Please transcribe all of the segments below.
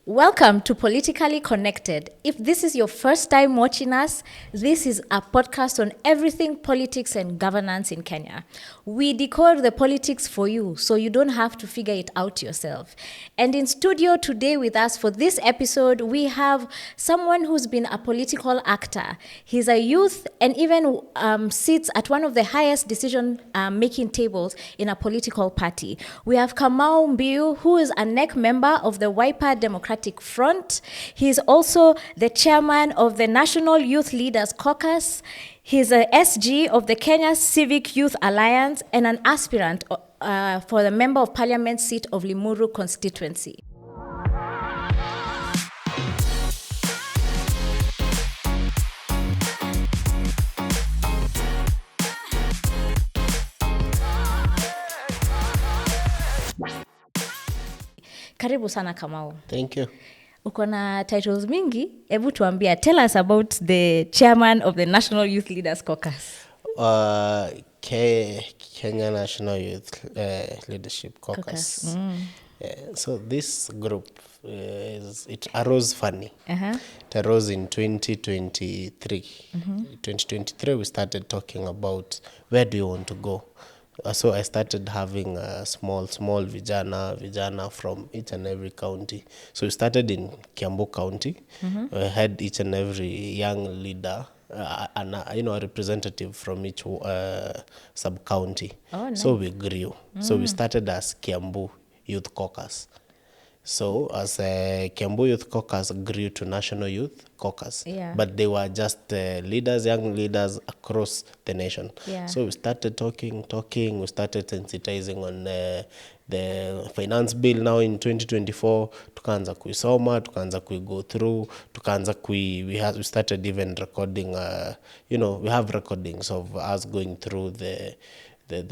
Welcome to Politikali Konekted. If this is your first time watching us, this is a podcast on everything politics and governance in Kenya. We decode the politics for you so you don't have to figure it out yourself. And in studio today with us for this episode, we have someone who's been a political actor. He's a youth and even sits at one of the highest decision-making tables in a political party. We have Kamau Mbiu, who is a NEC member of the Wiper Democratic Front. He is also the chairman of the National Youth Leaders Caucus. He's a SG of the Kenya Civic Youth Alliance and an aspirant for the Member of Parliament seat of Limuru constituency. Karibu sana Kamau. Thank you. Uko na titles mingi, hebu tuambia, tell us about the chairman of the National Youth Leaders Caucus. Kenya National Youth Leadership Caucus. So this group, it arose funny. It arose in 2023. 2023, we started talking about where do you want to go. So I started having small vijana from each and every county. So we started in Kiambu County. We had each and every young leader, and a representative from each sub-county. Oh, nice. So we grew. So we started as Kiambu Youth Caucus. So as Kiambu Youth Caucus grew to National Youth Caucus, but they were just young leaders across the nation. So we started talking, we started sensitizing on the finance bill now in 2024. Tukaanza kuisoma, tukaanza go through, we started even recording, we have recordings of us going through the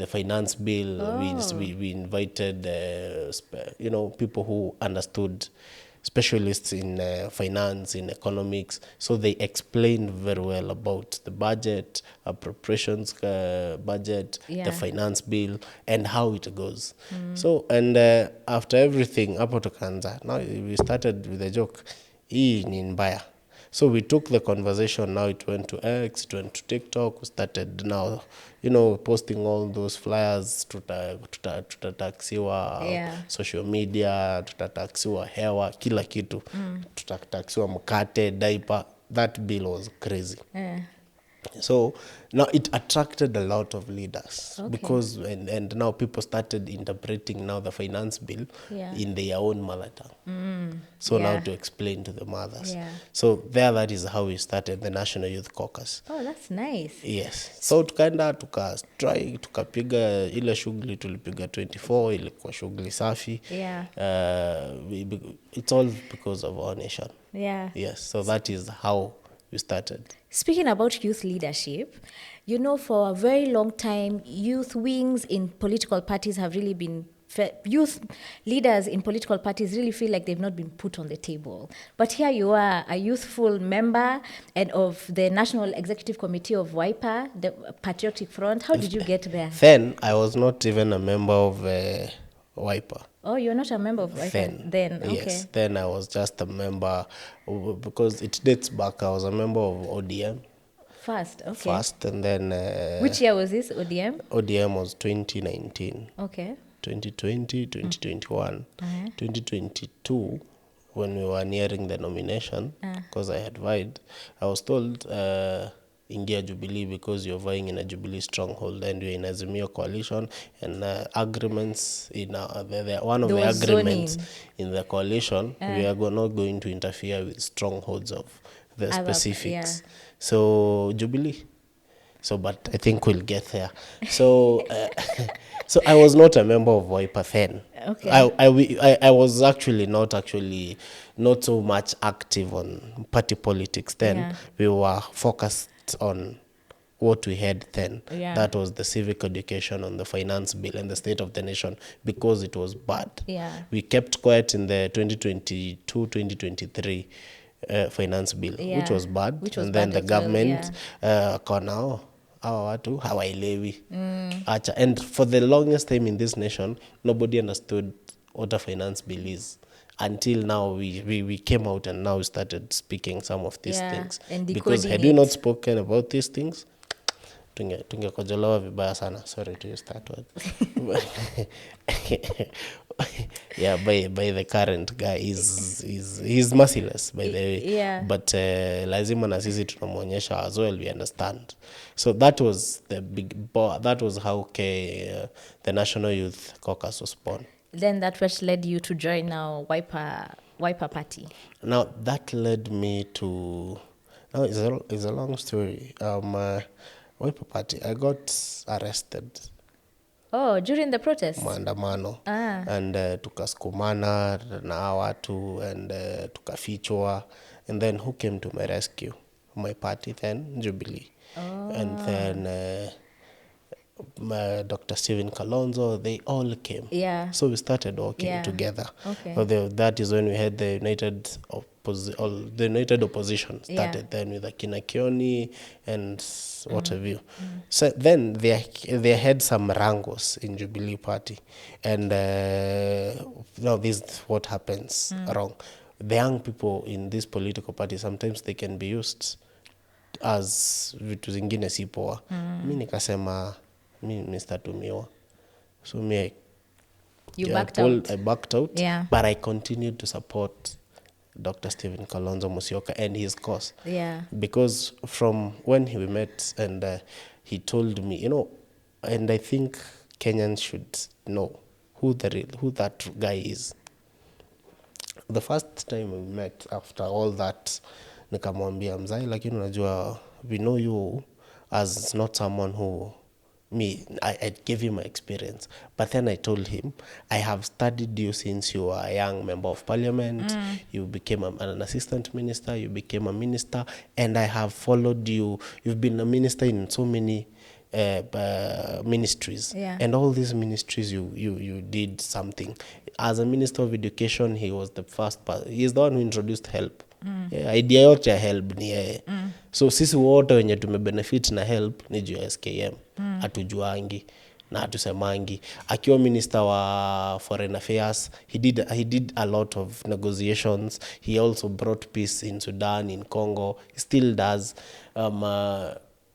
finance bill. We invited people who understood, specialists in finance, in economics, so they explained very well about the budget, appropriations budget, the finance bill, and how it goes. So, and after everything, hapo tukaanza. Now we started with a joke, hii ni mbaya. So we took the conversation, now it went to X, it went to TikTok, we started now, posting all those flyers, tutataxiwa social media, tutataxiwa hewa, kila kitu, tutataxiwa mkate, diaper. That bill was crazy. So now it attracted a lot of leaders because and now people started interpreting now the finance bill in their own mother tongue. So now to explain to the mothers. So that is how we started the National Youth Caucus. Oh, that's nice. Yes. So tukaenda tukapiga ile shughuli tulipiga 24, ilikuwa shughuli safi. It's all because of our nation. Yes. So that is how we started. Speaking about youth leadership, for a very long time, youth wings in political parties have really been, youth leaders in political parties really feel like they've not been put on the table. But here you are, a youthful member and of the National Executive Committee of Wiper, the Patriotic Front. How did you get there? Then I was not even a member of Wiper. Oh, you're not a member of Wiper? Then, okay. Yes, then I was just a member, because it dates back. I was a member of ODM. First, and then... which year was this, ODM? ODM was 2019. Okay. 2020, 2021. 2022, when we were nearing the nomination, because I had vied, I was told... Ingia Jubilee because you're vying in a Jubilee stronghold and you're in Azimio coalition, and agreements in one of the agreements in the coalition, we are not going to interfere with strongholds of the specifics. So Jubilee. So, but I think we'll get there. So, so I was not a member of Wiper then. Okay. I was not so much active on party politics then. We were focused on what we had then. That was the civic education on the finance bill and the state of the nation, because it was bad. We kept quiet in the 2022-2023 finance bill, which was bad. And then the government now hawa watu hawaelewi. And for the longest time in this nation, nobody understood what a finance bill is. until now we came out and now started speaking some of these things. And Because had we not spoken about these things, tungekojelewa vibaya sana. Sorry to use that word. Yeah, by the current guy, he's merciless, by the way. But lazima na sisi tunamuonyesha as well, we understand. So that was that was how the National Youth Caucus was born. Then that first led you to join now Wiper Party. Now that led me to, now it's a long story. Wiper Party, I got arrested. Oh, during the protest? Maandamano. And tukasukumana na watu and tukafichwa. And then who came to my rescue? My party then, Jubilee. And then Dr. Stephen Kalonzo, they all came. So we started working together. That is when we had the United Opposition started then with Akina Kioni and what have you. So then they had some wrangles in Jubilee Party, and now this is what happens wrong. The young people in this political party, sometimes they can be used as vitu zingine si poa. Mi nikasema mi sitatumiwa. So I backed out, but I continued to support Dr. Stephen Kalonzo Musyoka and his cause. Because from when we met and he told me, and I think Kenyans should know who that guy is. The first time we met after all that, nikamwambia mzai, lakini unajua, we know you as not someone who I gave him my experience. But then I told him, I have studied you since you were a young member of parliament. You became an assistant minister. You became a minister. And I have followed you. You've been a minister in so many ministries. And all these ministries, you did something. As a minister of education, he was the first person. He is the one who introduced HELP. Idea yote ya HELP ni yeye. So sisi wote wenye tumebenefit na HELP ni juu ya SKM. Hatujuangi na hatusemangi. Akiwa minister wa foreign affairs, he did a lot of negotiations. He also brought peace in Sudan, in Congo. He still does.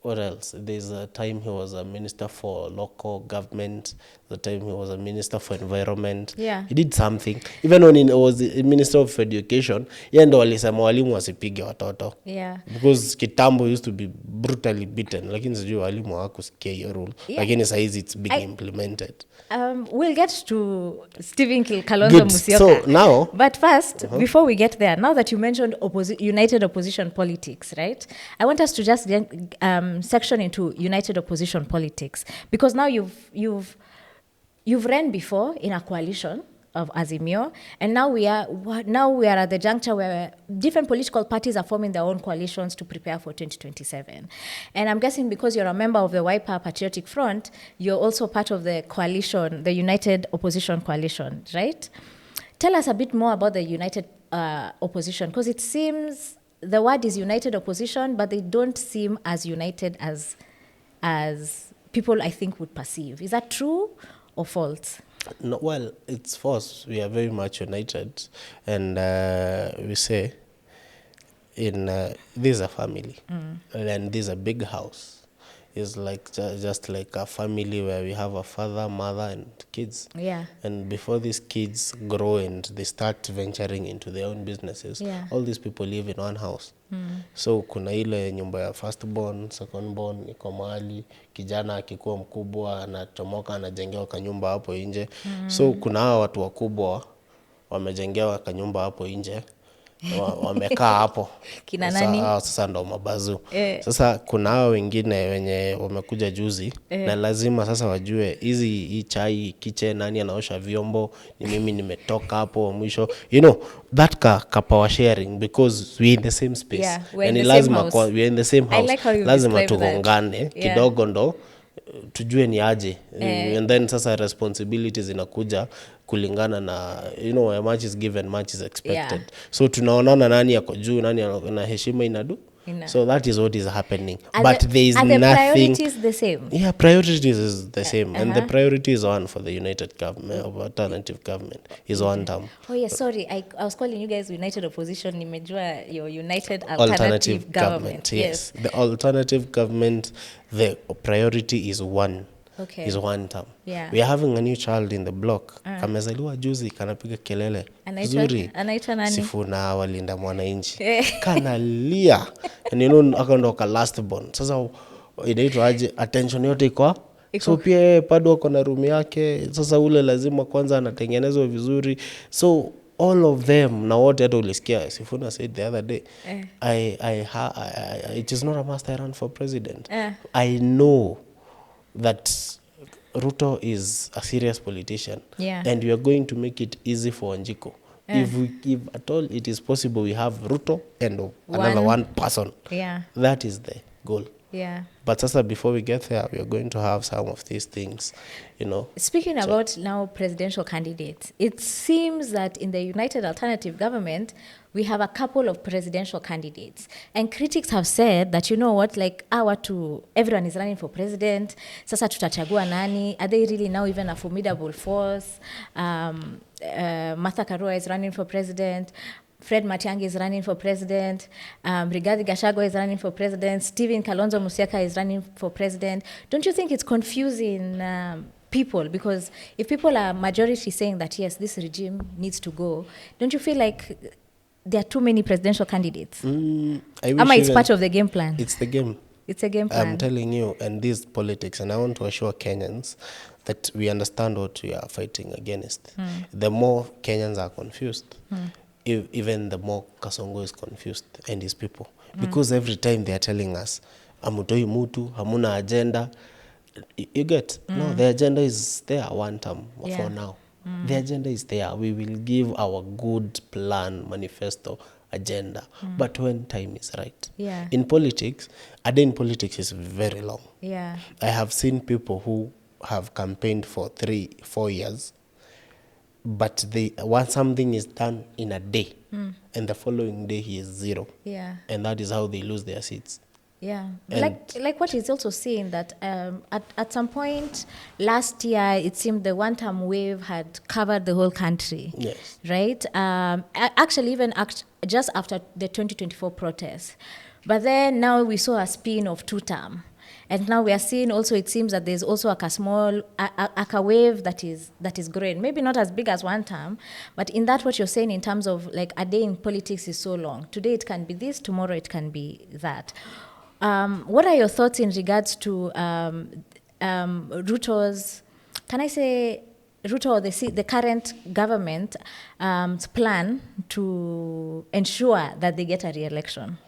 What else? There's a time he was a minister for local government. The time he was a minister for environment. He did something. Even when he was a minister of education, yeye ndo alisema walimu wasipige watoto. Because kitambo used to be brutally beaten. Lakini sijui walimu hawakusikia hiyo rule. Lakini saizi it's being implemented. We'll get to Stephen Kalonzo Musyoka. So now, but first, before we get there, now that you mentioned united opposition politics, right? I want us to just section into united opposition politics, because now you've ran before in a coalition of Azimio, and now we are at the juncture where different political parties are forming their own coalitions to prepare for 2027. And I'm guessing because you're a member of the Wiper Patriotic Front, you're also part of the coalition, the United Opposition Coalition, right? Tell us a bit more about the United Opposition, because it seems the word is United Opposition, but they don't seem as united as people, I think, would perceive. Is that true or false? No, well, it's false. We are very much united, and we say this is a family, and this is a big house. It's like just like a family where we have a father, mother, and kids. And before these kids grow and they start venturing into their own businesses, all these people live in one house. So kuna ile nyumba ya firstborn, secondborn, iko mahali, kijana akikuwa mkubwa anatomoka anajengewa kanyumba hapo nje. So kuna hawa watu wakubwa wamejengewa kanyumba hapo nje. Wamekaa hapo. Kina nani? Sasa ndo mabazu. Sasa kuna hao wengine wenye wamekuja juzi na lazima sasa wajue hii chai kitchen, nani anaosha vyombo, ni mimi nimetoka hapo mwisho. That power sharing, because we in the same space. And lazima we in the same house. Lazima tugongane kidogo ndo tujue ni aje. And then sasa responsibilities zinakuja kulingana na much is given, much is expected. So tunaonana nani yako juu, nani na heshima inadu. So that is what is happening. Are But there is nothing. Priorities the same? Yeah, priorities is the same. And the priority is one for the united government, or alternative government, is one term. Oh, yeah, sorry. I was calling you guys United Opposition. Nimejua your United Alternative government. Yes. The alternative government, the priority is one. Okay. Is one term. Yeah. We are having a new child in the block. Kamezaliwa juzi, kanapiga kelele. Zuri. Anaitwa nani? Sifuna walinda mwananchi. Kanalia. And you know, akaondoka last born. Sasa inaitwa aje, attention yote iko. So pia bado ako na room yake. Sasa ule lazima kwanza anatengenezwa vizuri. So all of them, na wote hata ulisikia Sifuna said the other day, it is not a must I run for president. I know that Ruto is a serious politician, and we are going to make it easy for Wanjiko. If at all it is possible, we have Ruto and another one person. That is the goal. But sasa, before we get there, we are going to have some of these things, you know. Speaking about now presidential candidates, it seems that in the United Alternative Government, we have a couple of presidential candidates. And critics have said that, you know what, like everyone is running for president. Sasa tutachagua nani? Are they really now even a formidable force? Martha Karua is running for president. Fred Matiang'i is running for president. Rigathi Gachagua is running for president. Stephen Kalonzo Musyoka is running for president. Don't you think it's confusing people? Because if people are majority saying that, yes, this regime needs to go, don't you feel like there are too many presidential candidates? It's part of the game plan? It's the game. It's a game plan. I'm telling you, and this politics, and I want to assure Kenyans that we understand what we are fighting against. The more Kenyans are confused, even the more Kasongo is confused and his people. Because every time they are telling us, amutoi mutu, hamuna agenda, you get, no, the agenda is there one term for now. The agenda is there. We will give our good plan, manifesto, agenda. But when time is right. In politics, a day in politics is very long. I have seen people who have campaigned for 3-4 years, but once something is done in a day, and the following day he is zero. And that is how they lose their seats. Like what he's also saying that at some point last year, it seemed the one-term wave had covered the whole country. Right? Actually, even just after the 2024 protests. But then now we saw a spin of two-term. And now we are seeing also, it seems that there's also a small wave that is growing. Maybe not as big as one term, but in that what you're saying in terms of like a day in politics is so long. Today it can be this, tomorrow it can be that. What are your thoughts in regards to Ruto's, can I say, Ruto or the current government plan to ensure that they get a re-election?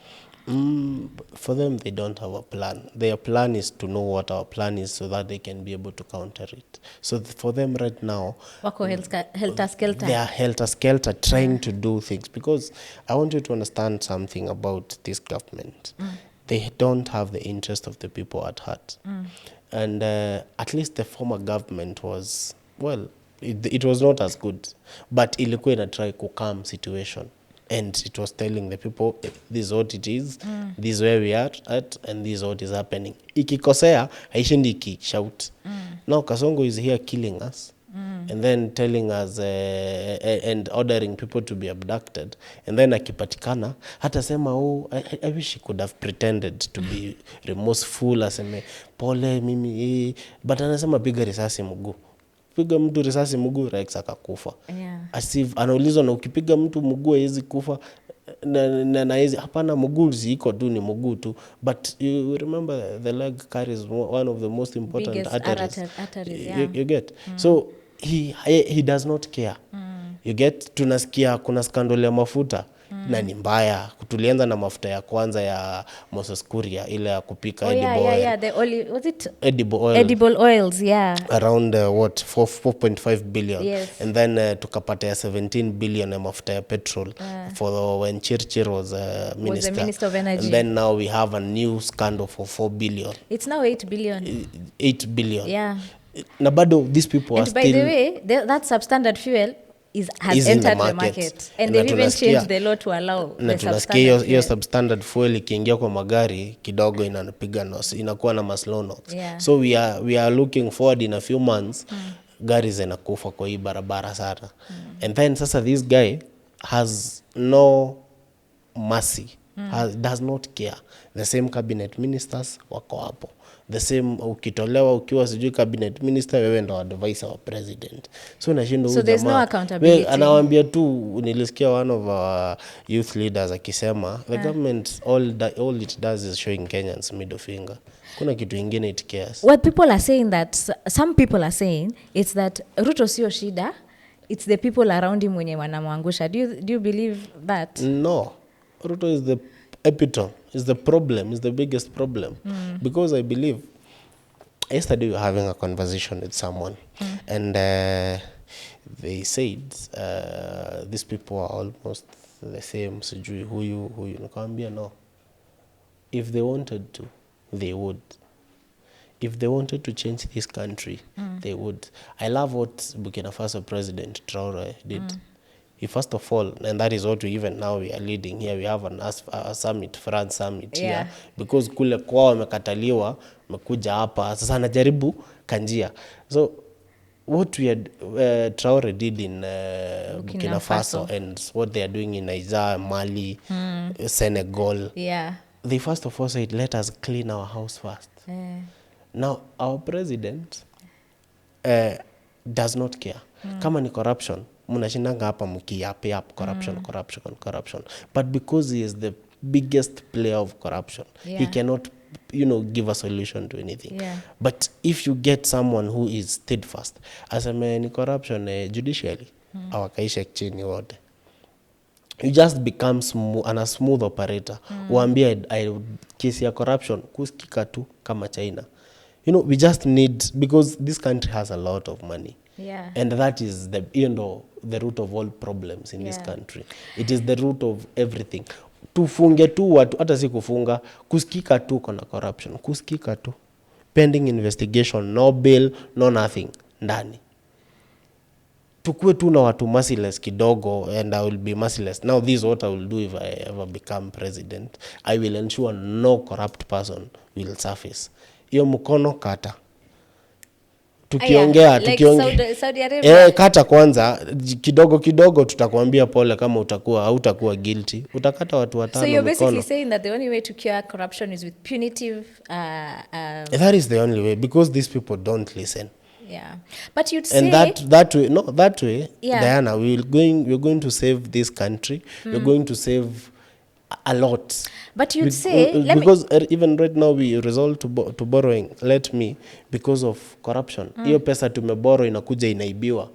For them, they don't have a plan. Their plan is to know what our plan is so that they can be able to counter it. So for them right now, Wako helter-skelter. They are helter-skelter trying to do things. Because I want you to understand something about this government. They don't have the interest of the people at heart. And at least the former government was, well, it was not as good. But ilikuwa ina try to calm situation. And it was telling the people, this is what it is, this is where we are at, and this is what is happening. Ikikosea, haishindi ikishout. Now Kasongo is here killing us, and then telling us, and ordering people to be abducted. And then akipatikana, hata sema, I wish he could have pretended to be remorseful, aseme, pole, mimi, but anasema piga risasi mguu. Piga mtu risasi mguu, Rex akakufa. Asif anaulizwa, na ukipiga mtu mguu hawezi kufa, na hizi hapana, mguu ziko tu, ni mguu tu. But you remember the leg carries one of the most important biggest arteries. You get? So he does not care. You get? Tunasikia kuna skandal ya mafuta. Na ni mbaya. Tulianza na mafuta ya kwanza ya Moses Kuria, ile ya kupika edible oil. The oil, was it? Edible oils, around 4.5 billion. Yes. And then tukapata ya 17 billion ya mafuta ya petrol for when Chirchir was minister. Was the Minister of Energy. And then now we have a new scandal for 4 billion. It's now 8 billion. 8 billion. Na bado these people are still... And by the way, that substandard fuel, has is in the entered the market. market, and Na they've even tunasikia- changed the law to allow na the tunasikia substandard hiyo fuel. substandard fuel ikiingia kwa magari kidogo inapiga nos, inakuwa na slow knocks. Yeah. So we are looking forward in a few months gari zinakufa kwa hii barabara sana. And then sasa this guy has no mercy, does not care. The same cabinet ministers wako hapo, the same ukitolewa ukiwa sijui cabinet minister, wewe ndo advisor wa president. So nashinda So huyu there's no jamaa, accountability. anawaambia tu, nilisikia one of our youth leaders akisema the government all it does is showing Kenyans middle finger. Kuna kitu ingine it cares. What people are saying that some people are saying it's that Ruto sio shida, it's the people around him wenye wanamwangusha. Do you believe that? No, Ruto is the epitome, is the problem, is the biggest problem. Because I believe, yesterday we were having a conversation with someone, and they said these people are almost the same, sijui huyu. Nikamwambia no. If they wanted to, they would. If they wanted to change this country, they would. I love what Burkina Faso President Traore did. He first of all, and that is what we even now we are leading here, we have a summit, France summit here, because kule kwao wamekataliwa, wamekuja hapa, sasa anajaribu kanjia. So what we had, Traore did in Burkina Faso and what they are doing in Niger, Mali, Senegal, they first of all said, let us clean our house first. Now, our president does not care. Kama ni corruption, mnashindanga hapa mkiyape corruption. But because he is the biggest player of corruption, he cannot, give a solution to anything. But if you get someone who is steadfast, aseme ni corruption judicially, awakaisha chini wote. You just become a smooth operator. Uambia kesi ya corruption kusikika tu kama China. We just need, because this country has a lot of money. And that is the root of all problems in this country. It is the root of everything. Tufunge tu watu, hata si kufunga, kusikika tu kuna corruption, kusikika tu. Pending investigation, no bail, no nothing, ndani. Tukue tu na watu merciless kidogo, and I will be merciless. Now this is what I will do if I ever become president. I will ensure no corrupt person will surface. Iyo mkono kata. Tukiongea Saudi Arabia. Kata kwanza kidogo tutakwambia pole kama hautakuwa guilty. Utakata watu watano mikono. So you're basically mikono. saying that the only way to cure corruption is with punitive that is the only way, because these people don't listen. But you'd say, and that way Diana, we're going to save this country. We're going to save a lot. But you'd say, because even right now we resort to borrowing, because of corruption. Hiyo pesa tumeborrow inakuja inaibiwa.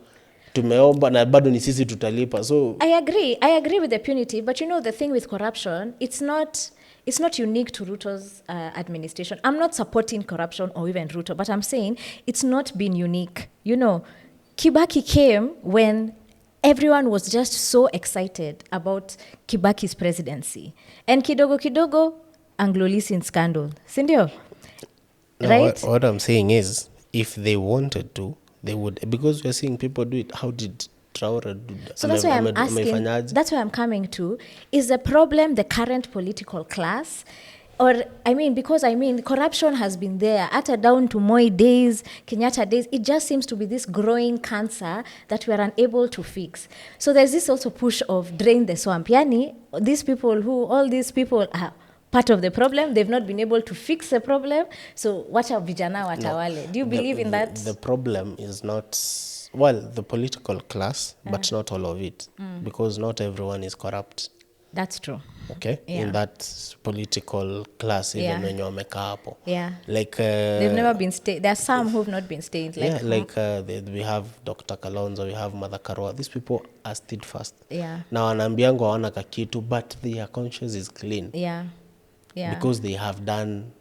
Tumeomba na bado ni sisi tutalipa. So I agree with the punitive, but the thing with corruption, it's not unique to Ruto's administration. I'm not supporting corruption or even Ruto, but I'm saying it's not been unique. Kibaki came when everyone was just so excited about Kibaki's presidency. And kidogo, Anglo-Lycian scandal. Sindio? Right? What I'm saying is, if they wanted to, they would. Because we're seeing people do it. How did Traore do that? So that's why I'm asking, that's why I'm coming to, is the problem the current political class? Because corruption has been there, at down to Moi days, Kenyatta days. It just seems to be this growing cancer that we are unable to fix. So there's this also push of drain the swamp. Yani, all these people are part of the problem. They've not been able to fix the problem. So wacha vijana watawale. Do you believe in that? The problem is not, the political class, but not all of it. Because not everyone is corrupt. That's true. Okay, in that political class, even when you're hapo. Like they've never been stayed. There are some who've not been stayed. We have Dr. Kalonzo, we have Mother Karua. These people are steadfast. Now wanaambiango hawana kakitu, but their conscience is clean. Because they have done,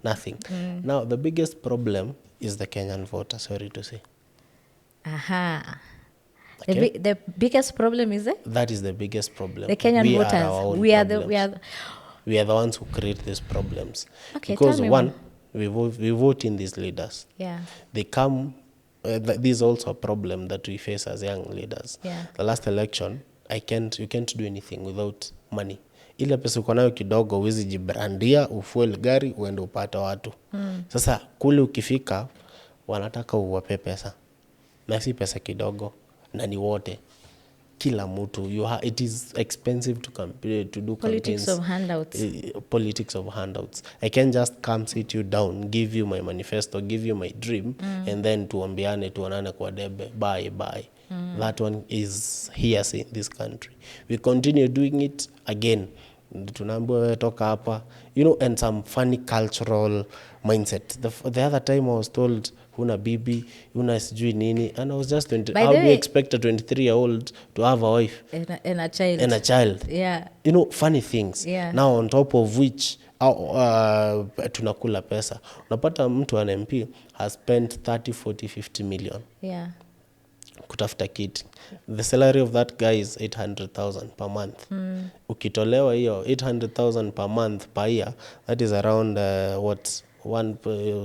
nothing. Now the biggest problem is the Kenyan voter. Sorry to say. Okay. The biggest problem is it? That is the biggest problem. The Kenyan voters. We are the ones who create these problems. Okay, because tell me one, we vote in these leaders. Yeah. They come this is also a problem that we face as young leaders. The last election, you can't do anything without money. Ile pesa uko nayo kidogo uwezi jibrandia, ufuel gari, uende upata watu. Sasa kule ukifika, wanataka uwape pesa. Na si pesa kidogo, na ni wote. Kila mtu. It is expensive to do politics campaigns. Of handouts. Politics of handouts. I can just come sit you down, give you my manifesto, give you my dream, and then tuonane kwa debe, bye. That one is hearsay in this country. We continue doing it again. Tunaambiwa wewe toka hapa, and some funny cultural mindset. The other time I was told huna bibi, huna sijui nini, and I was just 20. How do you expect a 23-year-old to have a wife and a child? And a child. Yeah. Funny things. Yeah. Now on top of which tunakula pesa. Unapata mtu an MP has spent 30, 40, 50 million. Yeah. Kutafuta kiti. The salary of that guy is 800,000 per month. Ukitolewa hiyo 800,000 per month per year, that is around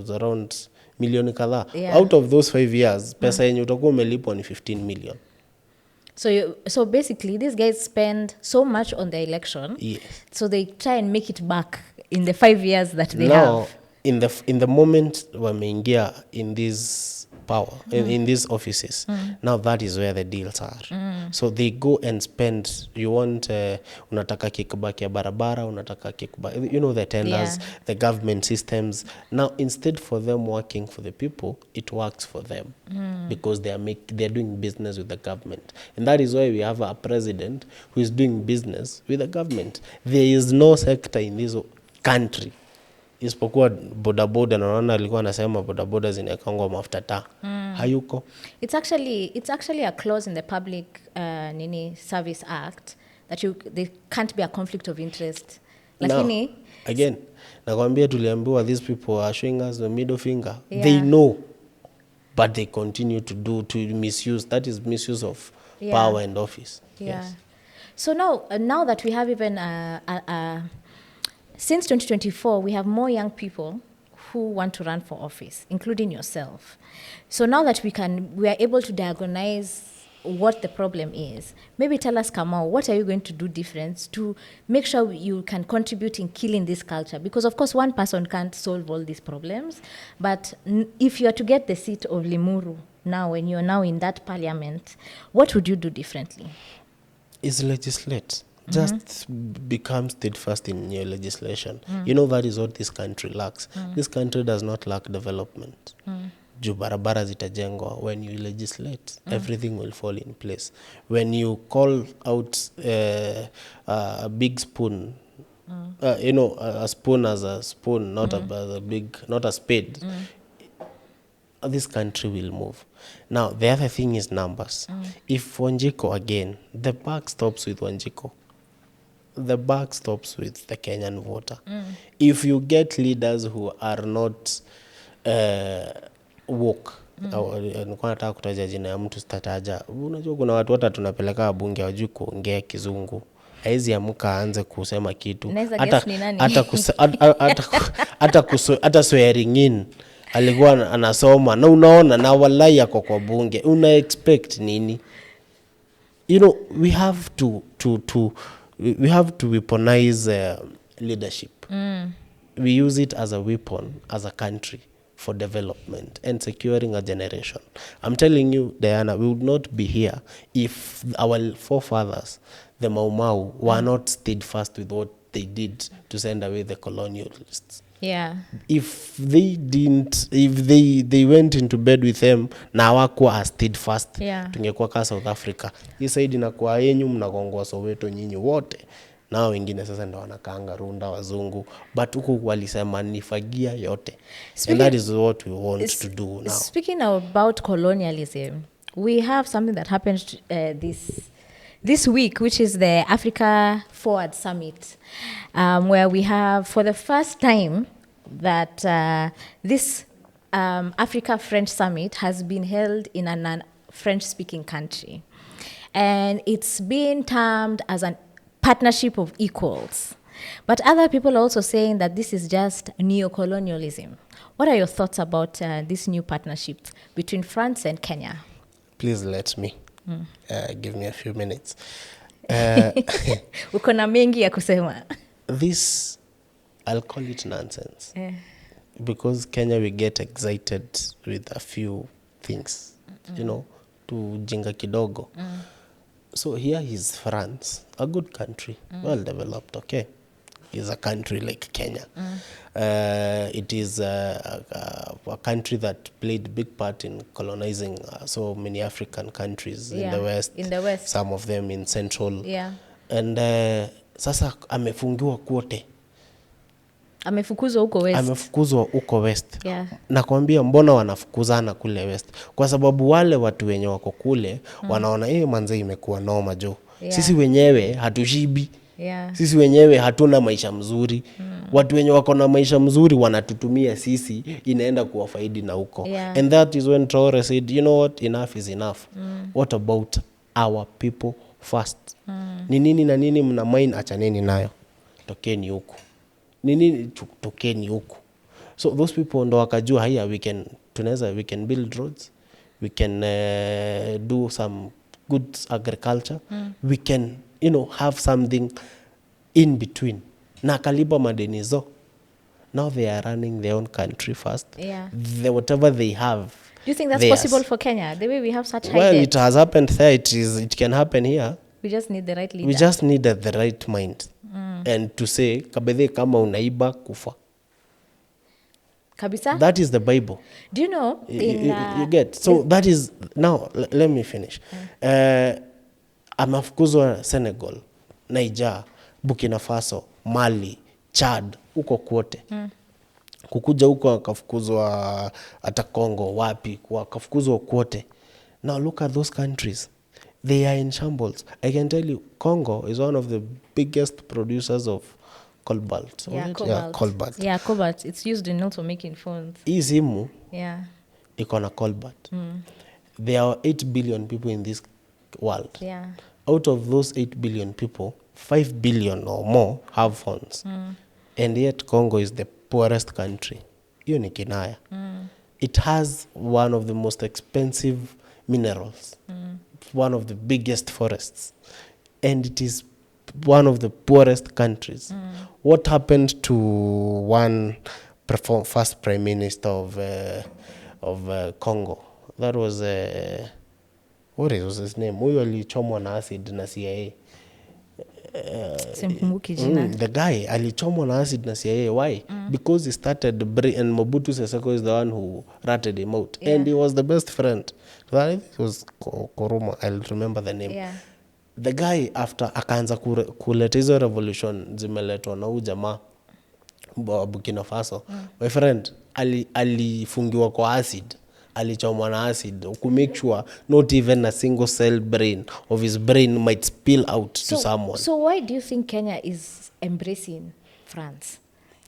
around milioni kadhaa. Yeah. Out of those 5 years, pesa yenye utakuwa umelipwa ni 15 million. So basically these guys spend so much on the election. Yes. So they try and make it back in the 5 years that they have. In the moment wameingia in this power, in these offices, now that is where the deals are. So they go and spend. You want unataka kickback ya barabara, unataka kickback, the tenders, the government systems. Now instead for them working for the people, it works for them because they're doing business with the government. And that is why we have a president who is doing business with the government. There is no sector in this country isipokuwa bodaboda, na naona alikuwa anasema bodaboda zinekangwa mafuta taa. Hayuko. It's actually a clause in the Public Service Act that there can't be a conflict of interest. Lakini again, nakwambia tuliambiwa these people are showing us the middle finger. They know, but they continue to misuse. That is misuse of power and office. Yes. So now that we have even since 2024, we have more young people who want to run for office, including yourself. So now that we are able to diagnose what the problem is, maybe tell us, Kamau, what are you going to do different to make sure you can contribute in killing this culture? Because of course, one person can't solve all these problems. But if you are to get the seat of Limuru now, when you're now in that parliament, what would you do differently? Is legislate. Just become steadfast in your legislation. That is what this country lacks. This country does not lack development. Juu barabara zitajengwa. When you legislate, everything will fall in place. When you call out a big spoon, a spoon as a spoon, not not a spade, this country will move. Now, the other thing is numbers. If Wanjiko, again, the buck stops with Wanjiko. The buck stops with the Kenyan voter. If you get leaders who are not woke, nilikuwa nataka kutaja jina ya mtu sitataja. Unajua kuna watu hata tunapeleka bunge hawajui kuongea kizungu. Haizi amka aanze kusema kitu. Hata swearing in alikuwa anasoma na unaona na wallahi yako kwa bunge. Una expect nini? We have to weaponize leadership. We use it as a weapon, as a country, for development and securing a generation. I'm telling you, Diana, we would not be here if our forefathers, the Mau Mau, were not steadfast with what they did to send away the colonialists. Yeah. If they went into bed with them na hawakuwa steadfast, tungekuwa kama South Africa. Hii side inakuwa yenyu mnagongwa Soweto nyinyi wote. Na wengine sasa ndio wanakaanga Runda wazungu, but huku walisema nifagia yote. And that is what we want to do now. Speaking about colonialism, we have something that happened this week, which is the Africa Forward Summit, where we have, for the first time, that this Africa French Summit has been held in a non-French-speaking country. And it's been termed as a partnership of equals. But other people are also saying that this is just neo-colonialism. What are your thoughts about this new partnership between France and Kenya? Please let me. Give me a few minutes. Uko na mengi ya kusema. This, I'll call it nonsense. Because Kenya, we get excited with a few things, you know, to jinga kidogo. So here is France, a good country, well developed, okay. It's a country like Kenya. It is a country that played big part in colonizing so many African countries in the West. In the West. Some of them in Central. Yeah. And sasa amefungiwa kwote. Amefukuzwa huko West. Amefukuzwa huko West. Yeah. Nakwambia mbona wanafukuzana kule West? Kwa sababu wale watu wenye wako kule wanaona manze imekuwa noma jo. Yeah. Sisi wenyewe hatushibi. Yeah. Sisi wenyewe hatuna maisha mzuri. Watu wenye wako na maisha mzuri wanatutumia sisi, inaenda kuwafaidi na huko. Yeah. And that is when Traore said, you know what, enough is enough. What about our people first? Ni nini na nini mna mind, achaneni nayo. Tokeni huku. Nini tokeni huku. So those people ndo wakajua haya we can build roads. We can do some good agriculture. We can, you know, have something in between. Na kaliba madeni zo. Now they are running their own country first. Yeah. Whatever they have. Do you think that's theirs. possible for Kenya? The way we have such high Well, debt. it has happened there. It can happen here. We just need the right leader. We just need the right mind. And to say, kabedhe kama unaiba kufa. Kabisa? That is the Bible. Do you know? You get. So that is, now, let me finish. Amafukuzwa Senegal, Niger, Burkina Faso, Mali, Chad, huko kwote. Kukuja huko akafukuzwa hata Congo, wapi, akafukuzwa kwote. Now look at those countries. They are in shambles. I can tell you, Congo is one of the biggest producers of cobalt. Yeah, cobalt. Yeah, cobalt. Yeah, cobalt. It's used in also making phones. Hii simu Yeah. iko na cobalt. There are 8 billion people in this world. Yeah. Out of those 8 billion people, 5 billion or more have phones. And yet Congo is the poorest country. Hiyo ni kinaya. It has one of the most expensive minerals. One of the biggest forests. And it is one of the poorest countries. What happened to one first prime minister of Congo? That was what was his name? Huyo alichomwa na acid na CIA. Simkumbuki jina. The guy alichomwa na acid na CIA. Why? Because he started and Mobutu Sese is the one who ratted him out. Yeah. And he was the best friend. It was Koruma. I'll remember the name. Yeah. The guy after akaanza kuleta hizo revolution zimeletwa na huyu jamaa Burkina Faso. My friend alifungiwa kwa acid. Alichomwa na acid to make sure not even a single cell brain of his brain might spill out to someone. So why do you think Kenya is embracing France?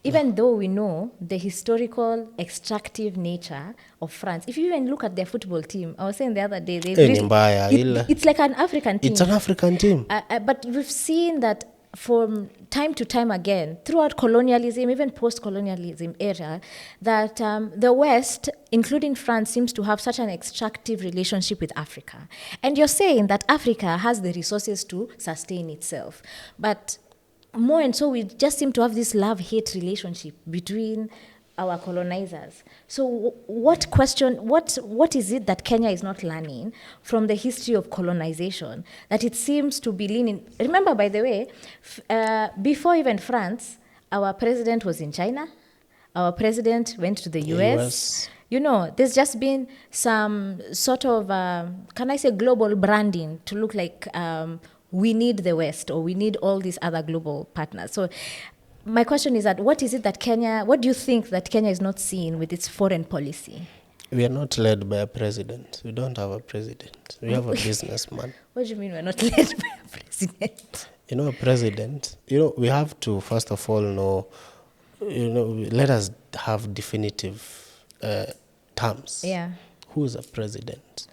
Even though we know the historical extractive nature of France. If you even look at their football team, I was saying the other day, it's like an African team. It's an African team. But we've seen that from time to time again, throughout colonialism, even post-colonialism era, that the West, including France, seems to have such an extractive relationship with Africa. And you're saying that Africa has the resources to sustain itself. But more and so we just seem to have this love-hate relationship between our colonizers. So what is it that Kenya is not learning from the history of colonization that it seems to be leaning? Remember, by the way, before even France, our president was in China. Our president went to the US. You know, there's just been some sort of, can I say, global branding to look like we need the West or we need all these other global partners. So my question is that what do you think that Kenya is not seeing with its foreign policy? We are not led by a president. We don't have a president. We have a businessman. What do you mean we're not led by a president? You know, a president, we have to, first of all, know, let us have definitive terms. Yeah. Who is a president?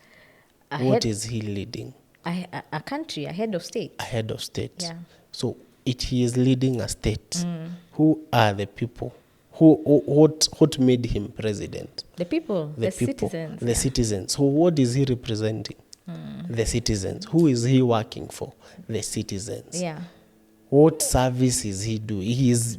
What is he leading? A country, a head of state. A head of state. Yeah. So he is leading a state. Who are the people? What made him president? The people, the citizens. The citizens. So what is he representing? The citizens. Who is he working for? The citizens. Yeah. What service is he doing? He is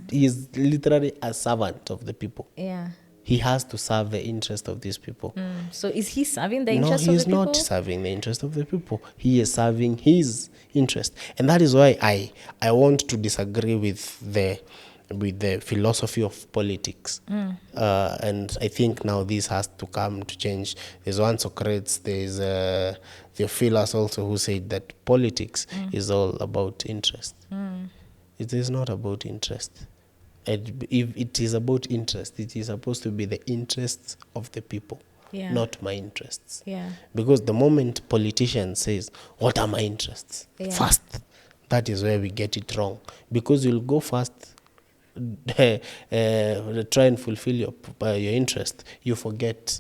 literally a servant of the people. Yeah. He has to serve the interest of these people. So is he serving the interest of the people? No, he is not serving the interest of the people. He is serving his interest. And that is why I want to disagree with the philosophy of politics. And I think now this has to come to change. There's one Socrates, there's Theophilus also, who said that politics is all about interest. It is not about interest. And if it is about interest, it is supposed to be the interests of the people, not my interests. Yeah. Because the moment politician says, what are my interests? First, that is where we get it wrong. Because you'll go first, try and fulfill your interest, you forget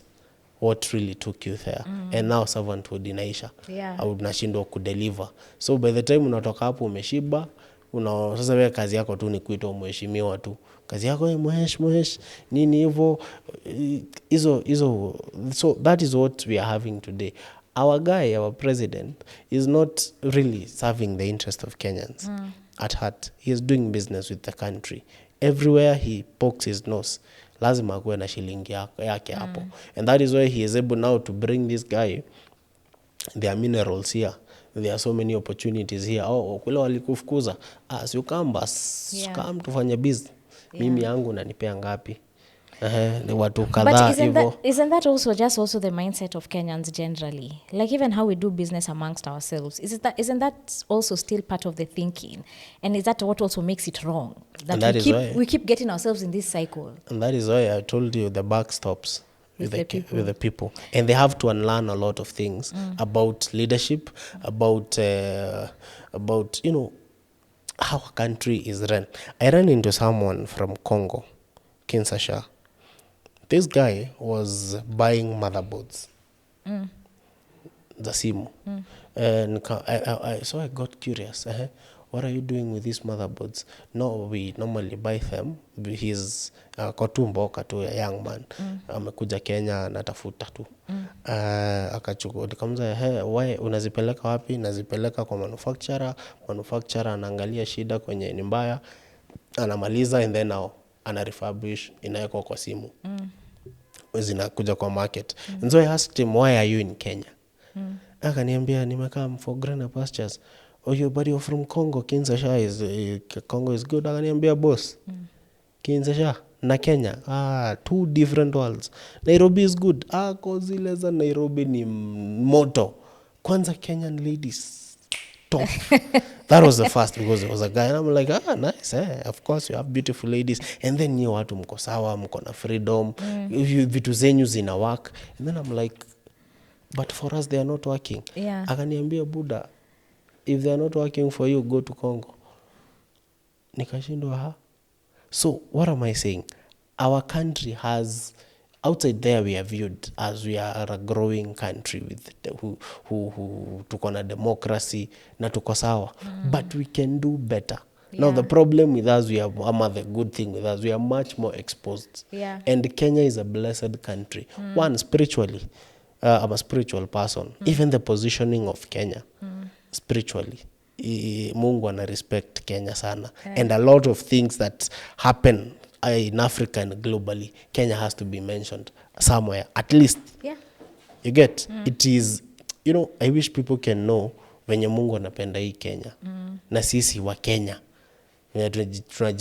what really took you there. And now servanthood inaisha. Au unashindwa kudeliver. So by the time unatoka hapo umeshiba, sasa wewe kazi yako tu ni kuitwa mheshimiwa tu. Kazi yako ni mhesh nini hivyo hizo. So that is what we are having today. Our president is not really serving the interest of Kenyans at heart. He is doing business with the country. Everywhere he pokes his nose, lazima kuwe na shilingi yake hapo. And that is why he is able now to bring this guy. There are minerals here. There are so many opportunities here. Kule walikufukuza. Si come tufanye business. Mimi yangu nanipea ngapi? Ni watu kadhaa hivyo. Isn't that also the mindset of Kenyans generally? Like even how we do business amongst ourselves. Isn't that also still part of the thinking? And is that what also makes it wrong? That we keep getting ourselves in this cycle. And that is why I told you the buck stops with the people. And they have to unlearn a lot of things about leadership, about how a country is run. I ran into someone from Congo, Kinshasa. This guy was buying motherboards. The simu. And so I got curious. What are you doing with these motherboards? No, we normally buy them. He's kotumboka tu, a young man. Amekuja Kenya natafuta tu. Akachukua nikamza why unazipeleka wapi? Nazipeleka kwa manufacturer. Manufacturer anaangalia shida kwenye ni mbaya, anamaliza and then now ana refurbish, inawekwa kwa simu. Zinakuja kwa market. And so I asked him, why are you in Kenya? Akaniambia nimekaa for greener pastures. But you're from Congo. Congo is good. Akaniambia boss. Kinshasa na Kenya, two different worlds. Nairobi is good. Zile za Nairobi ni moto. Kwanza Kenyan ladies top. That was the first, because there was a guy and I'm like, nice, of course you have beautiful ladies. And then you watu mko sawa, mko na freedom, vitu zenyu zina work. And then I'm like, but for us they are not working. Akaniambia Buddha, if they are not working for you, go to Congo. Nikashindwa. So what am I saying? Our country has, outside there we are viewed as we are a growing country with who tuko na democracy na tuko sawa. But we can do better. Now the problem with us, the good thing with us, we are much more exposed. And Kenya is a blessed country. One, spiritually, I'm a spiritual person. Even the positioning of Kenya, spiritually, Mungu ana respect Kenya sana. And a lot of things that happen in Africa and globally, Kenya has to be mentioned somewhere, at least. You get? It is, I wish people can know venye Mungu anapenda hii Kenya. Na sisi wa Kenya.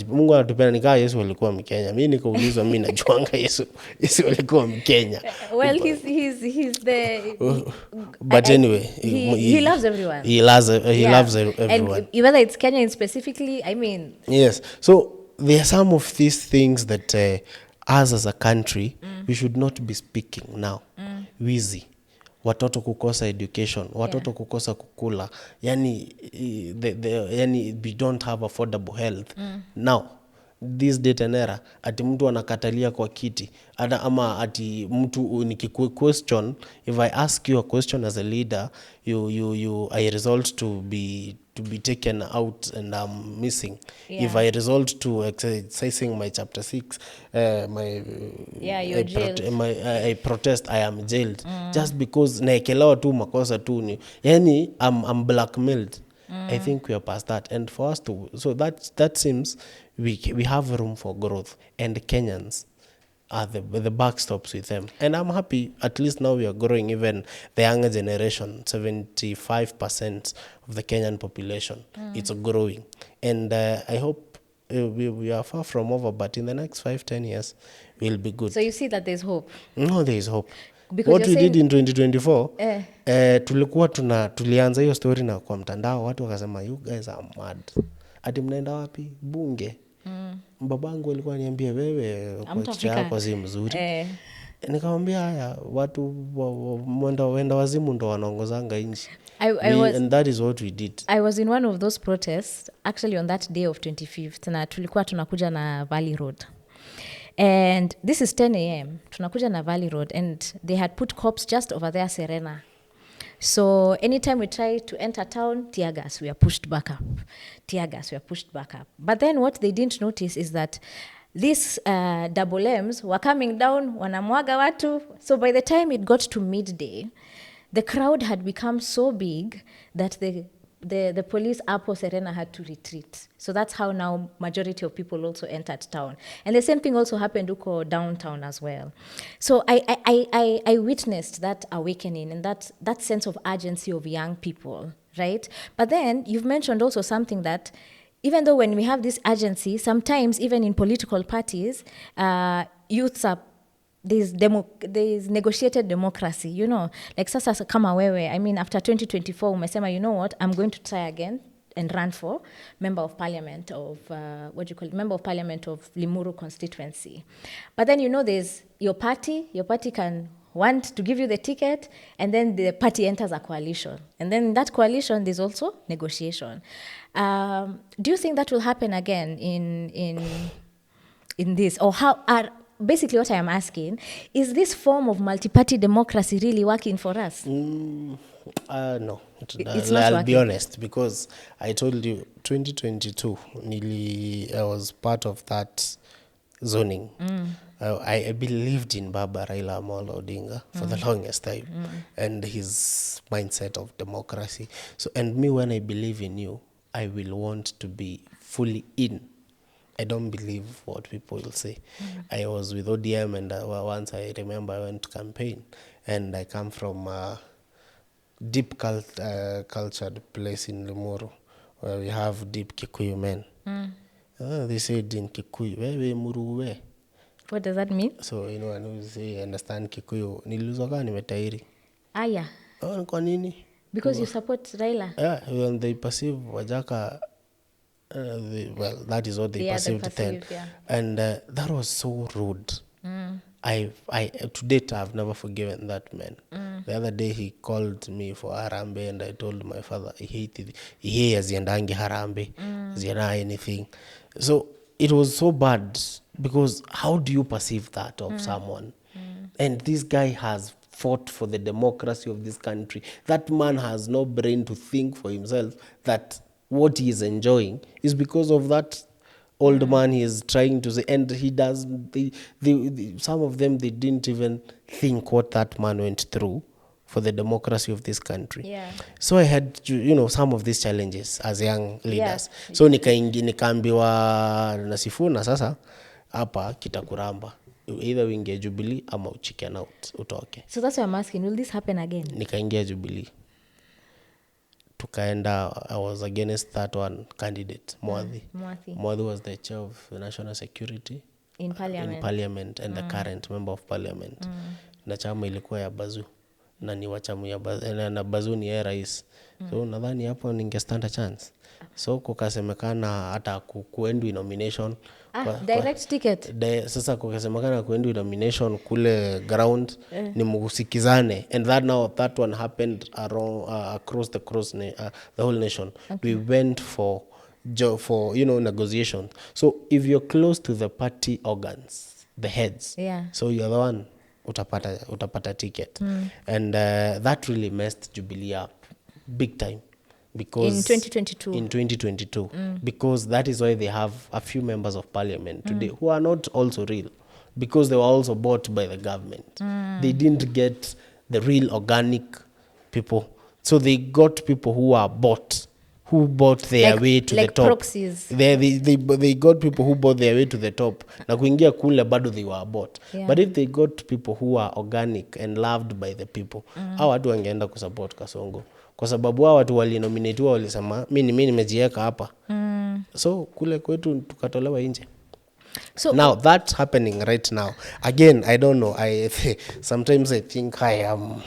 Mungu anatupenda nikaa Yesu alikuwa Mkenya. Mimi nikaulizwa, mimi najuanga Yesu alikuwa Mkenya. Well, he's the but anyway, he loves everyone. He loves everyone. And whether it's Kenya specifically, I mean. Yes. So there are some of these things that us as a country we should not be speaking now. Wizi. Watoto kukosa education, watoto kukosa kukula, yani we don't have affordable health. Now this date and era, ati mtu anakatalia kwa kiti ama ati mtu question, if I ask you a question as a leader, I result to be to be taken out and I'm missing. Yeah. If I resort to exercising my chapter 6, you're jailed. I protest, I am jailed. Just because naekelewa tu makosa tu ni, yani I'm blackmailed. I think we are past that, and for us to, so that seems we have room for growth, and Kenyans are the backstops with them, and I'm happy at least now we are growing. Even the younger generation, 75% of the Kenyan population, it's growing, and I hope we are far from over, but in the next 5-10 years we'll be good. So you see that there's hope? No, there is hope. Because what we saying, did in 2024 tulikuwa tulianza hiyo story na kwa mtandao, watu wakasema you guys are mad, ati mnaenda wapi bunge? Babangu alikuwa niambia wewe kichwa yako si mzuri. Nikamwambia haya watu wenda wazimu ndo wanaongozanga nchi. And that is what we did. I was in one of those protests actually on that day of 25th, na tulikuwa tunakuja na Valley Road. And this is 10 a.m. Tunakuja na Valley Road, and they had put cops just over there, Serena. So anytime we try to enter town, tear gas, we are pushed back up. Tear gas, we are pushed back up. But then what they didn't notice is that these double M's were coming down, wanamwaga watu. So by the time it got to midday, the crowd had become so big that the police Apo Serena had to retreat. So that's how now majority of people also entered town. And the same thing also happened uko downtown as well. So I witnessed that awakening and that sense of urgency of young people, right? But then you've mentioned also something that even though when we have this urgency, sometimes even in political parties, youths are there's negotiated democracy, you know, like sasa kama wewe, I mean after 2024 umesema, you know what, I'm going to try again and run for member of parliament of member of parliament of Limuru constituency. But then, you know, there's your party can want to give you the ticket, and then the party enters a coalition, and then in that coalition there's also negotiation. Do you think that will happen again in this, or how are basically what I am asking, is this form of multi-party democracy really working for us? No, it's not I'll working. be honest, because I told you 2022 I was part of that zoning. I believed in Baba Raila Amolo Odinga for the longest time, and his mindset of democracy. So, and me, when I believe in you, I will want to be fully in. I don't believe what people will say. I was with ODM, and once I remember I went to campaign, and I come from a deep cultured place in Limuru, where we have deep Kikuyu men. They said in Kikuyu, wewe muruwe. What does that mean? So, you know, when you say understand Kikuyu, nilizoka nimetairi. Yeah. Kwa nini? Because you support Raila? Yeah, when they perceive Wajaka, well, that is what they perceived then. Yeah. And that was so rude. I to date I've never forgiven that man. The other day he called me for harambe, and I told my father he haziendangi harambe, zienda anything. So it was so bad, because how do you perceive that of someone? And this guy has fought for the democracy of this country. That man has no brain to think for himself that what he is enjoying is because of that old man he is trying to say. And he does, some of them, they didn't even think what that man went through for the democracy of this country. Yeah. So I had, you know, some of these challenges as young leaders. Yeah. So nikaambiwa na Sifuna, sasa hapa kitakuramba, either uingie Jubilee ama uchicken out, utoke. So that's why I'm asking, will this happen again? Nikaingia Jubilee. Tukaenda, I was against that one candidate, Mwadhi. Mwadhi was the chair of national security in parliament and the current member of parliament. Na chama ilikuwa ya Bazu, na ni wachamu ya Bazu, na Bazu ni ya rais. So nadhani hapo ningestand a chance. So kukasemekana hata kuendwi nomination. Direct ticket. Sasa kukasemekana kuendwi nomination kule ground, ni musikizane. And that one happened across the whole nation. Okay. We went for you know, negotiation. So if you're close to the party organs, the heads, so you're the one utapata ticket. And that really messed Jubilee up big time. because in 2022. In 2022, because that is why they have a few members of parliament today who are not also real, because they were also bought by the government. They didn't get the real organic people, so they got people who are bought, who bought their Like- way to like the top. proxies. They got people who bought their way to the top. Na kuingia kule bado they were bought. Yeah. But if they got people who are organic and loved by the people, hao watu wangeenda kusupport Kasongo. Kwa sababu hao watu walinominatiwa walisema mimi nimejiweka hapa. So kule kwetu tukatolewa nje. So Now that's happening right now. Again, I don't know. Sometimes I think I am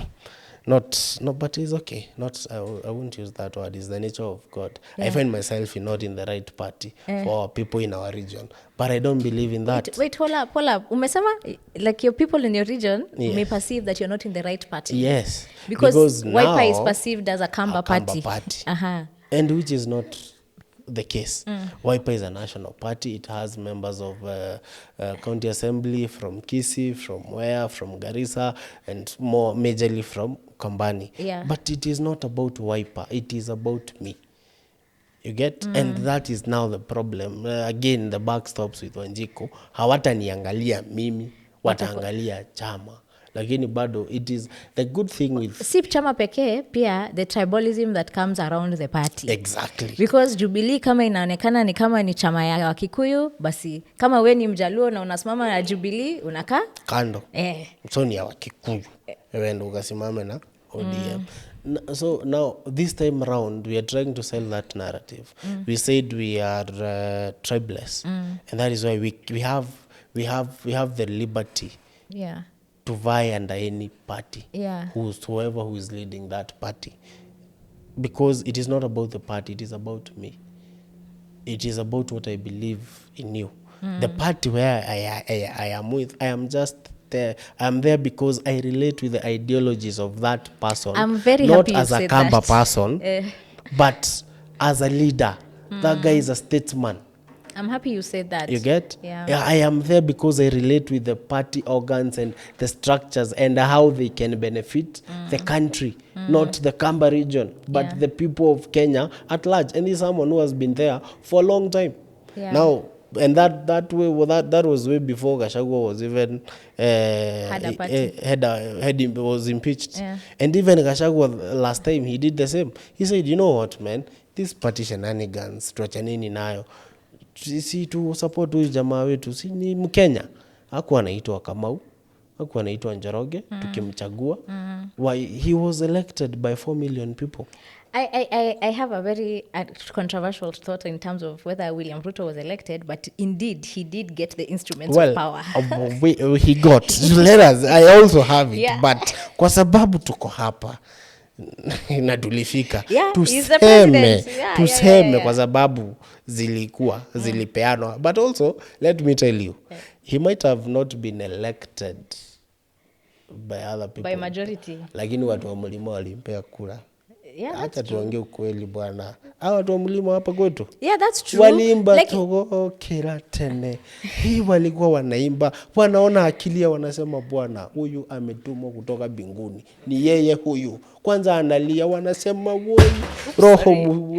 not, no, but it's okay. Not, I won't use that word. It's the nature of God. I find myself not in the right party for our people in our region, but I don't believe in that. wait, hold up. Umesema, like your people in your region may perceive that you're not in the right party. Yes, Because Wiper now is perceived as a Kamba party. Uh-huh. And which is not the case. Wiper is a national party. It has members of county assembly from Kisii, from Wea, from Garissa, and more majorly from Kambani. Yeah. But it is not about Wiper. It is about me. You get? And that is now the problem. Again, the buck stops with Wanjiku. Hawataniangalia mimi, wataangalia chama. Lakini bado, it is the good thing with... Si chama pekee, pia the tribalism that comes around the party. Exactly. Because Jubilee kama inaonekana ni kama ni chama ya Wakikuyu, basi kama we ni Mjaluo na unasimama na Jubilee, unakaa kando. So ni ya Wakikuyu. Wewe ndo ukasimame na ODM. So now, this time around, we are trying to sell that narrative. We said we are tribeless. And that is why we have the liberty to vie under any party, whoever who is leading that party. Because it is not about the party, it is about me. It is about what I believe in you. The party where I am with, I am just there. I am there because I relate with the ideologies of that person. I'm very not happy as you a said Kamba that. person, but as a leader. That guy is a statesman. I'm happy you said that. You get? Yeah. I am there because I relate with the party organs and the structures and how they can benefit the country, not the Kamba region, but the people of Kenya at large. And he's someone who has been there for a long time. Yeah. Now, and that was way before Gachagua was even was impeached. Yeah. And even Gachagua last time he did the same. He said, you know what, man, this party shenanigans tuachanini nayo. Si tu support huyu jamaa wetu, si ni Mkenya. Hakuwa anaitwa Kamau, hakuwa anaitwa Njoroge, tukimchagua. Why he was elected by 4 million people. I have a very controversial thought in terms of whether William Ruto was elected, but indeed he did get the instruments of power. He got. Let us, I also have it, but kwa sababu tuko hapa inatulifika tuseme kwa sababu zilipeanwa. But also, let me tell you, he might have not been elected by other people, by majority, lakini watu wa mlima walimpea kura. Hata tuongee ukweli bwana, hao watu wa mlima hapa kwetu that's true. Waliimba like, togo kila tene hii walikuwa wanaimba, wanaona akilia, wanasema bwana huyu ametumwa kutoka mbinguni, ni yeye huyu. Kwanza analia, wanasema woi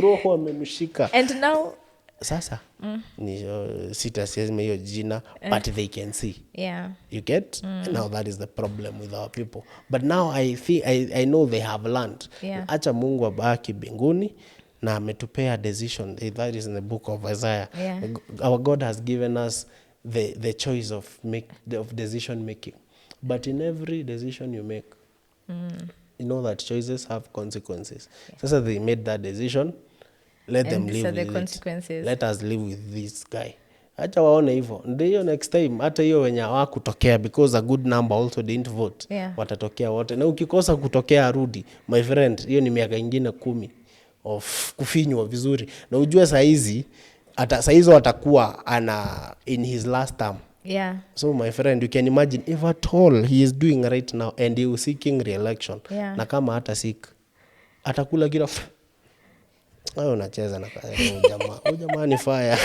roho amemshika. And now sasa ni sitasema hiyo jina, but they can see. You get? Now that is the problem with our people. But now I know they have learned. Acha Mungu abaki mbinguni na ametupea decision. That is in the book of Isaiah. Our God has given us the choice of decision making. But in every decision you make, you know that choices have consequences. Sasa they made that decision. Let them live with the consequences. Let us live with this guy. Acha waone hivyo. Ndio next time hata hiyo wenye hawakutokea, because a good number also didn't vote. Watatokea wote. Na ukikosa kutokea arudi, my friend, hiyo ni miaka ingine 10 of kufinywa vizuri. Na ujue saizi watakuwa in his last term. So my friend, you can imagine if at all he is doing right now and he is seeking re-election. Na kama hata seek, atakula kila unacheza na jamaa ni fire.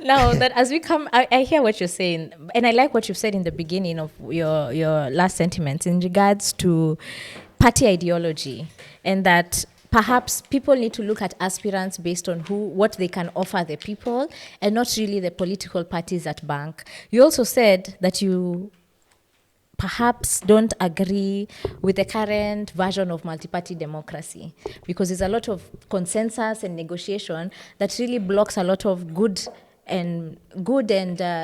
Now that as we come, I hear what you're saying, and I like what you've said in the beginning of your last sentiments in regards to party ideology, and that perhaps people need to look at aspirants based on what they can offer the people, and not really the political parties at bank. You also said that you perhaps don't agree with the current version of multi-party democracy, because there's a lot of consensus and negotiation that really blocks a lot of good and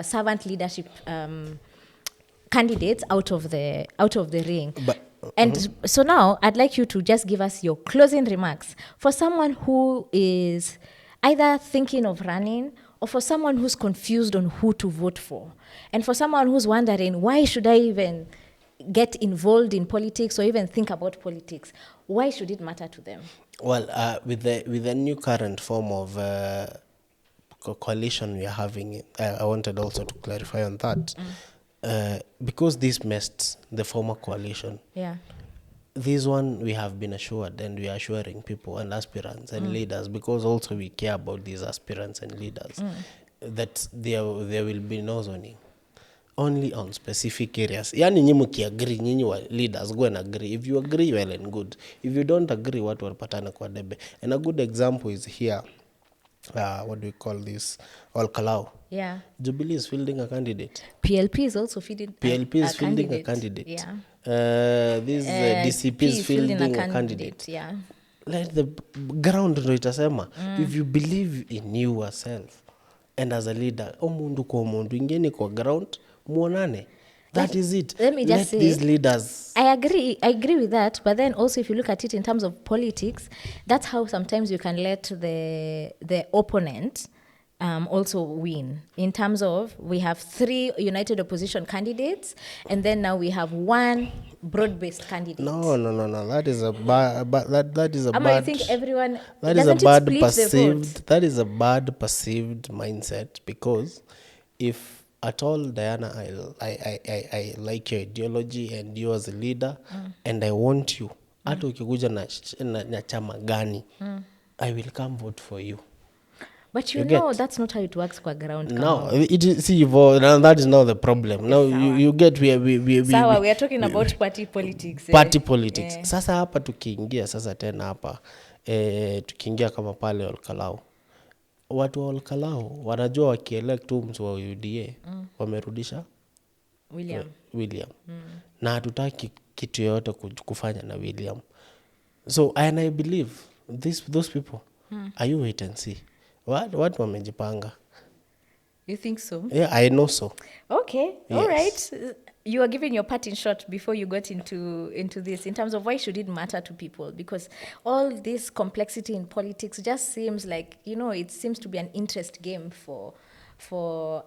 servant leadership candidates out of the ring. And so now I'd like you to just give us your closing remarks for someone who is either thinking of running, or for someone who's confused on who to vote for, and for someone who's wondering, why should I even get involved in politics or even think about politics? Why should it matter to them? Well, with the new current form of coalition we are having, I wanted also to clarify on that. Because this messed the former coalition. Yeah. This one we have been assured, and we are assuring people and aspirants and leaders, because also we care about these aspirants and leaders, that there will be no zoning, only on specific areas. Yani nyinyi mkiagree, nyinyi wa leaders go and agree. If you agree, well and good. If you don't agree, watu walipatana kwa debe. And a good example is here. What do we call this? Kalau. Yeah. Jubilee is fielding a candidate. PLP is also fielding a candidate. Yeah. This DCP is fielding a candidate. Yeah. Let the ground ndo itasema. If you believe in yourself and as a leader, omundu kwa omundu ingeni kwa ground, muonane. That is it. Let me just say, these leaders. I agree with that. But then also, if you look at it in terms of politics, that's how sometimes you can let the opponent also win. In terms of, we have 3 united opposition candidates, and then now we have 1 broad-based candidate. No. That is a that is a bad. I think everyone. That is a bad perceived. That is a bad perceived mindset, because if at all, Diana, I like your ideology and you as a leader, and I want you. Hata ukikuja na chama gani, I will come vote for you. But you know that's not how it works kwa ground. No, it is, see, that is not the problem. Now you get we are talking about party politics. Party politics. Sasa hapa tukiingia sasa tena hapa tukiingia kama pale Kalau. Watu wa Kalau wanajua wakielect mtu wa UDA wamerudisha William. Na hatutaki kitu yoyote kufanya na William. So and I believe those people are you wait and see. What wamejipanga. You think so? Yeah, I know so. Okay. Yes. All right. You are giving your part in short before you got into this, in terms of why should it matter to people? Because all this complexity in politics just seems like, it seems to be an interest game for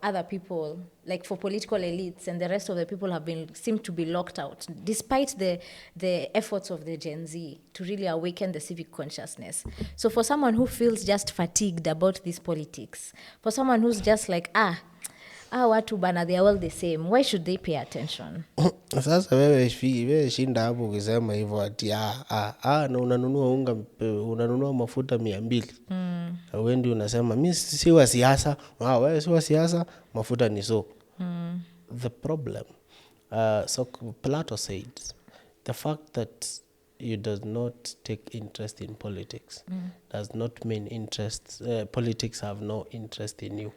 other people, like for political elites, and the rest of the people seem to be locked out, despite the efforts of the Gen Z to really awaken the civic consciousness. So for someone who feels just fatigued about this politics, for someone who's just like, watu bana, they are all the same, why should they pay attention? Sasa wewe shinda hapo ukisema hivyo ati na unanunua mafuta 200. Wewe ndio unasema mimi si wa siasa, wewe si wa siasa, mafuta ni so. The problem, so Plato said, the fact that you does not take interest in politics does not mean politics have no interest in you.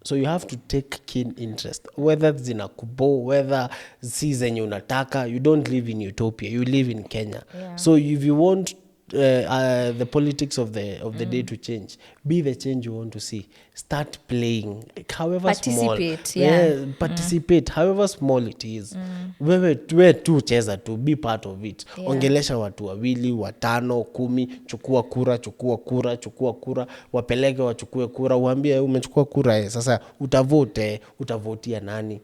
So you have to take keen interest, whether zinakubo, whether si zenye unataka. You don't live in utopia, you live in Kenya. Yeah. So if you want the politics of the day to change, be the change you want to see. Start playing, however participate, small. Yeah. Participate, however small it is. Wewe tu cheza tu, be part of it. Yeah. Ongelesha watu 2, 5, 10, chukua kura, wapeleke wachukue kura, uambie umechukua kura, sasa utavotia nani?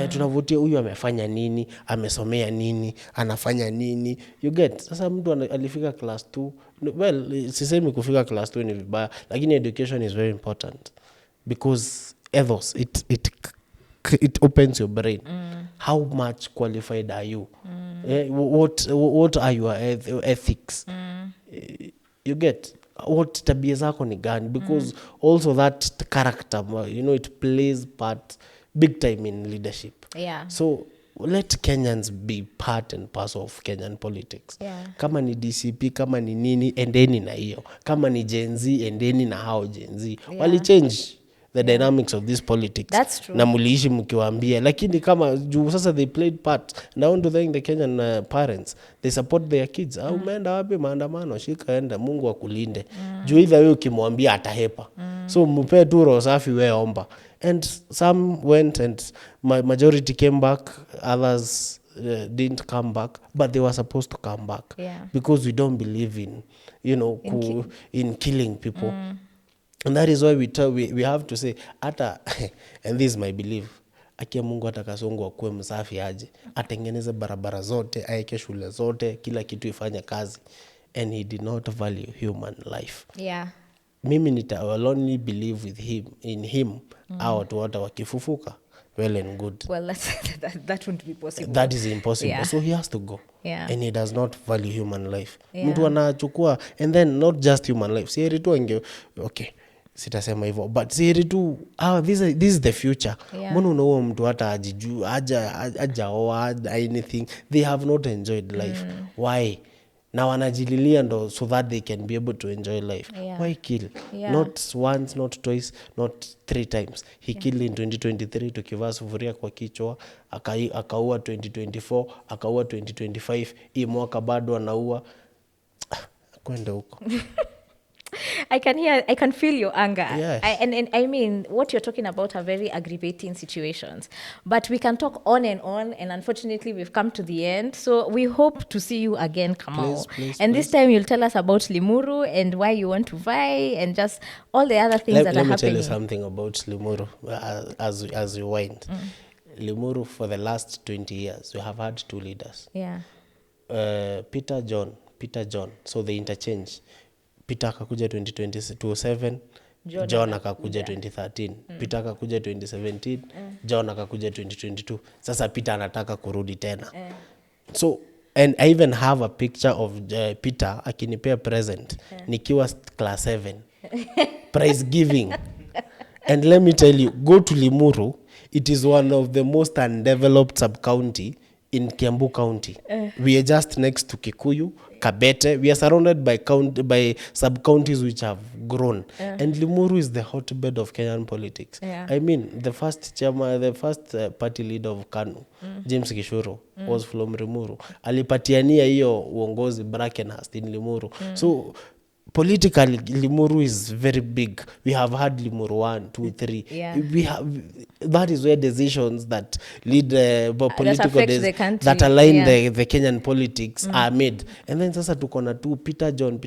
Tunavotia huyu amefanya nini, amesomea nini, anafanya nini. You get, sasa mtu alifika class 2. Well, sisemi kufika class 2 ni vibaya, lakini education is very important, because ethos, it opens your brain. How much qualified are you? What are your ethics? You get, what tabia zako ni gani? Because also that character, it plays part big time in leadership. Yeah. So let Kenyans be part and parcel of Kenyan politics. Yeah. Kama ni DCP, kama ni nini, endeni na hiyo. Kama ni Gen Z, endeni na hao Gen Z. Yeah. Wali change the dynamics of this politics. That's true. Na muliishi mkiwaambia. Lakini kama juu sasa they played part. And I want to thank the Kenyan parents. They support their kids. Umeenda wapi maandamano? Shika enda. Mungu akulinde. Juu either wewe ukimwambia atahepa. So mpe tu roho safi wewe omba. And some went and majority came back. Others didn't come back. But they were supposed to come back. Yeah. Because we don't believe in, in killing people. And that is why we have to say, ata, and this is my belief, akia Mungu atakasongo akuwe msafi aje, atengeneze barabara zote, aeke shule zote, kila kitu ifanye kazi. And he did not value human life. Yeah. Mimi will only believe in him, watu wote wakifufuka. Well and good. Well, that wouldn't be possible. That is impossible. Yeah. So he has to go. Yeah. And he does not value human life. Yeah. Mtu anachukua, and then not just human life. Siheri tu okay, sitasema hivyo, but siheri tu, this is the future. Yeah. Mbona unaua mtu hata ajiju, ajaoa, anything. They have not enjoyed life. Why? Na wanajililia ndo so that they can be able to enjoy life. Yeah. Why kill? Yeah. Not once, not twice, not 3 times. He killed in 2023 tukivaa sufuria kwa kichwa, akaua 2024, akaua 2025, hii mwaka bado anaua. Kwenda huko. I can feel your anger. Yes. And I mean, what you're talking about are very aggravating situations. But we can talk on, and unfortunately, we've come to the end. So we hope to see you again, Kamau. Please, this time, you'll tell us about Limuru and why you want to vie and just all the other things that are happening. Let me tell you something about Limuru as we wind. Limuru, for the last 20 years, we have had 2 leaders. Yeah. Peter John. So they interchange. Peter akakuja 2027, John akakuja 2013. Peter akakuja 2017, John akakuja 2022. Sasa Peter anataka kurudi tena. So, and I even have a picture of Peter akinipea present nikiwa class 7. Prize giving. And let me tell you, go to Limuru. It is one of the most undeveloped sub-county in Kiambu County. We are just next to Kikuyu, Kabete. We are surrounded by sub-counties which have grown. And Limuru is the hotbed of Kenyan politics. Yeah. I mean, the first party leader of KANU, James Gishuru, was from Limuru. Alipatiania hiyo uongozi Brackenhurst in Limuru. So, politically, Limuru is very big. We have had Limuru 1, 2, 3. Yeah. That is where decisions that lead that align the Kenyan politics are made. And then sasa tuko na tu Peter John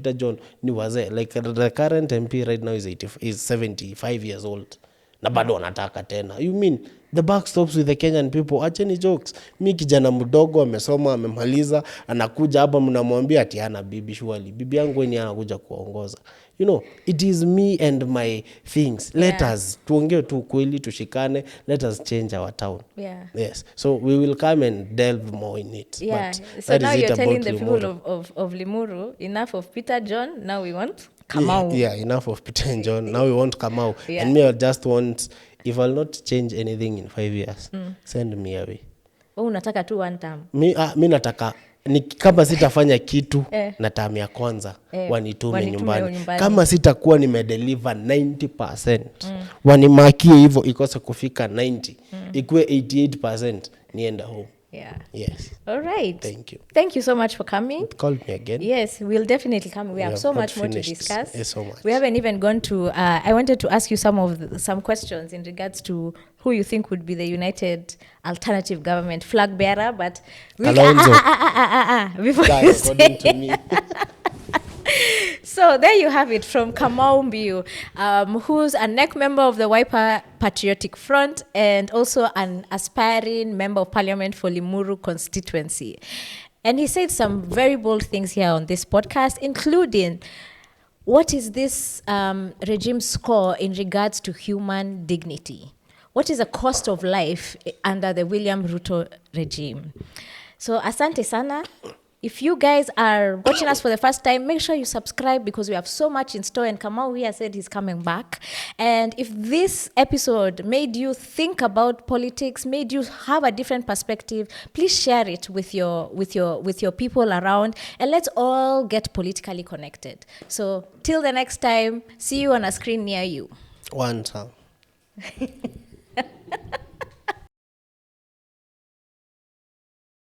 ni wazee. Like the current MP right now is 75 years old. Na bado wanataka tena. You mean the buck stops with the Kenyan people? Acheni jokes. Mi kijana mdogo amesoma, amemaliza, anakuja hapa mnamwambia ati hana bibi shwali. Bibi yangu ni anakuja kuongoza. You know, it is me and my things. Let us tuongee tu kweli, tushikane. Let us change our town. Yeah. Yes. So we will come and delve more in it. Yeah. But So now you're telling the Limuru. people of Limuru, enough of Peter John, now we want Kamau. Yeah, enough of Peter and John. Now we want Kamau. Yeah. And me, I just want, if I'll not change anything in 5 years, send me away. Unataka tu one term. Mi nataka, kama sitafanya kitu na term ya kwanza, wanitume nyumbani. Kama sitakuwa nimedeliver 90%, wanimakie hivyo ikose kufika 90, ikuwe 88%, nienda home. Yeah. Yes. All right. Thank you. Thank you so much for coming. Call me again. Yes, we'll definitely come. We have so much more to discuss. Yes, so much. We haven't even gone to, I wanted to ask you some questions in regards to who you think would be the United Alternative Government flag bearer, but before you say according to me. So there you have it from Kamau Mbiu, who's a NEC member of the Wiper Patriotic Front and also an aspiring member of parliament for Limuru constituency. And he said some very bold things here on this podcast, including what is this regime's score in regards to human dignity? What is the cost of life under the William Ruto regime? So asante sana. If you guys are watching us for the first time, make sure you subscribe because we have so much in store. And Kamau here said he's coming back. And if this episode made you think about politics, made you have a different perspective, please share it with your people around, and let's all get politically connected. So till the next time, see you on a screen near you. One time.